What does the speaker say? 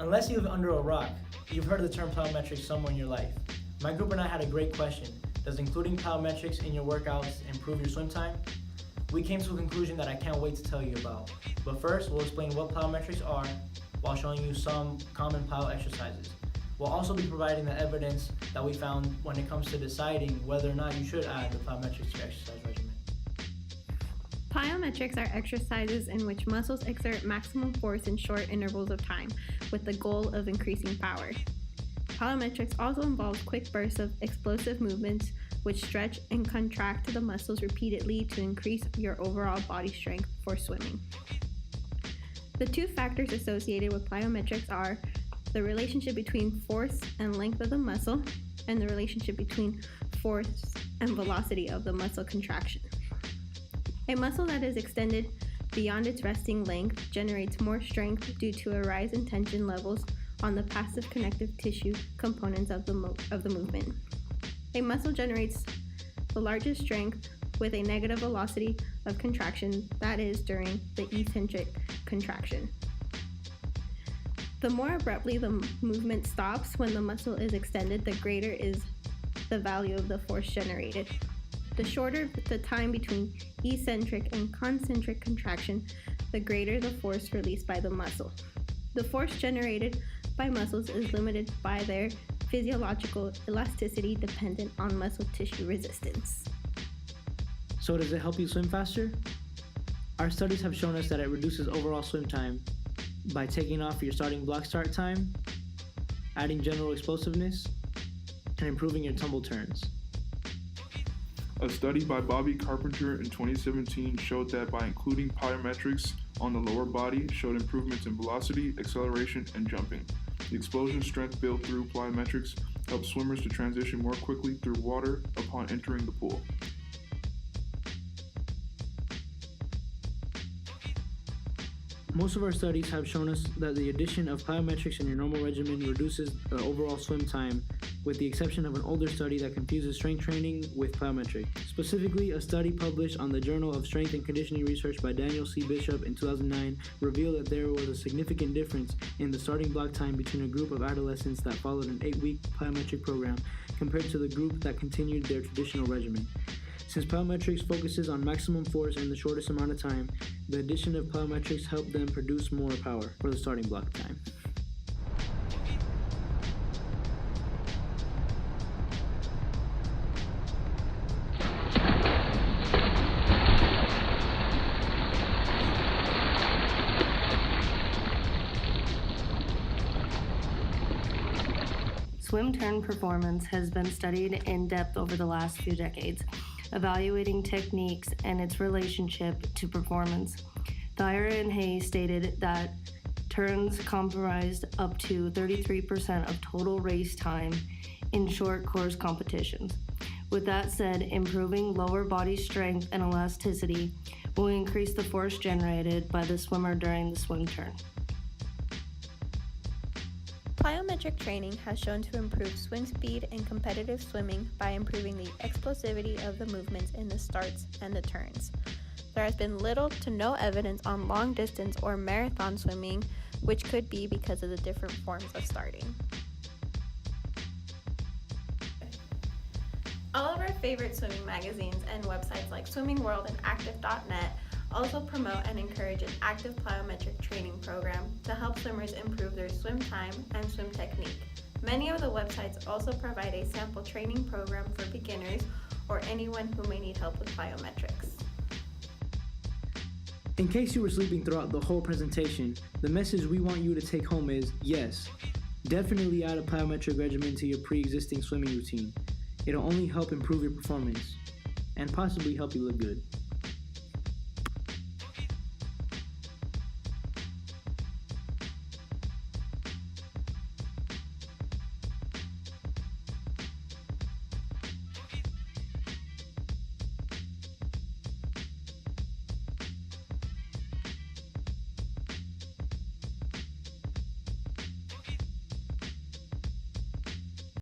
Unless you live under a rock, you've heard of the term plyometrics somewhere in your life. My group and I had a great question. Does including plyometrics in your workouts improve your swim time? We came to a conclusion that I can't wait to tell you about. But first, we'll explain what plyometrics are while showing you some common plyo exercises. We'll also be providing the evidence that we found when it comes to deciding whether or not you should add the plyometrics to your exercise regimen. Plyometrics are exercises in which muscles exert maximum force in short intervals of time with the goal of increasing power. Plyometrics also involves quick bursts of explosive movements which stretch and contract the muscles repeatedly to increase your overall body strength for swimming. The two factors associated with plyometrics are the relationship between force and length of the muscle and the relationship between force and velocity of the muscle contraction. A muscle that is extended beyond its resting length generates more strength due to a rise in tension levels on the passive connective tissue components of the movement. A muscle generates the largest strength with a negative velocity of contraction, that is, during the eccentric contraction. The more abruptly the movement stops when the muscle is extended, the greater is the value of the force generated. The shorter the time between eccentric and concentric contraction, the greater the force released by the muscle. The force generated by muscles is limited by their physiological elasticity dependent on muscle tissue resistance. So does it help you swim faster? Our studies have shown us that it reduces overall swim time by taking off your starting block start time, adding general explosiveness, and improving your tumble turns. A study by Bobby Carpenter in 2017 showed that by including plyometrics on the lower body showed improvements in velocity, acceleration, and jumping. The explosion strength built through plyometrics helps swimmers to transition more quickly through water upon entering the pool. Most of our studies have shown us that the addition of plyometrics in your normal regimen reduces the overall swim time, with the exception of an older study that confuses strength training with plyometrics. Specifically, a study published on the Journal of Strength and Conditioning Research by Daniel C. Bishop in 2009 revealed that there was a significant difference in the starting block time between a group of adolescents that followed an 8-week plyometric program compared to the group that continued their traditional regimen. Since plyometrics focuses on maximum force in the shortest amount of time, the addition of plyometrics helped them produce more power for the starting block time. Swim turn performance has been studied in depth over the last few decades, evaluating techniques and its relationship to performance. Thayer and Hayes stated that turns comprised up to 33% of total race time in short course competitions. With that said, improving lower body strength and elasticity will increase the force generated by the swimmer during the swim turn. Plyometric training has shown to improve swim speed in competitive swimming by improving the explosivity of the movements in the starts and the turns. There has been little to no evidence on long distance or marathon swimming, which could be because of the different forms of starting. All of our favorite swimming magazines and websites like Swimming World and Active.net also promote and encourage an active plyometric training program to help swimmers improve their swim time and swim technique. Many of the websites also provide a sample training program for beginners or anyone who may need help with plyometrics. In case you were sleeping throughout the whole presentation, the message we want you to take home is, yes, definitely add a plyometric regimen to your pre-existing swimming routine. It'll only help improve your performance and possibly help you look good.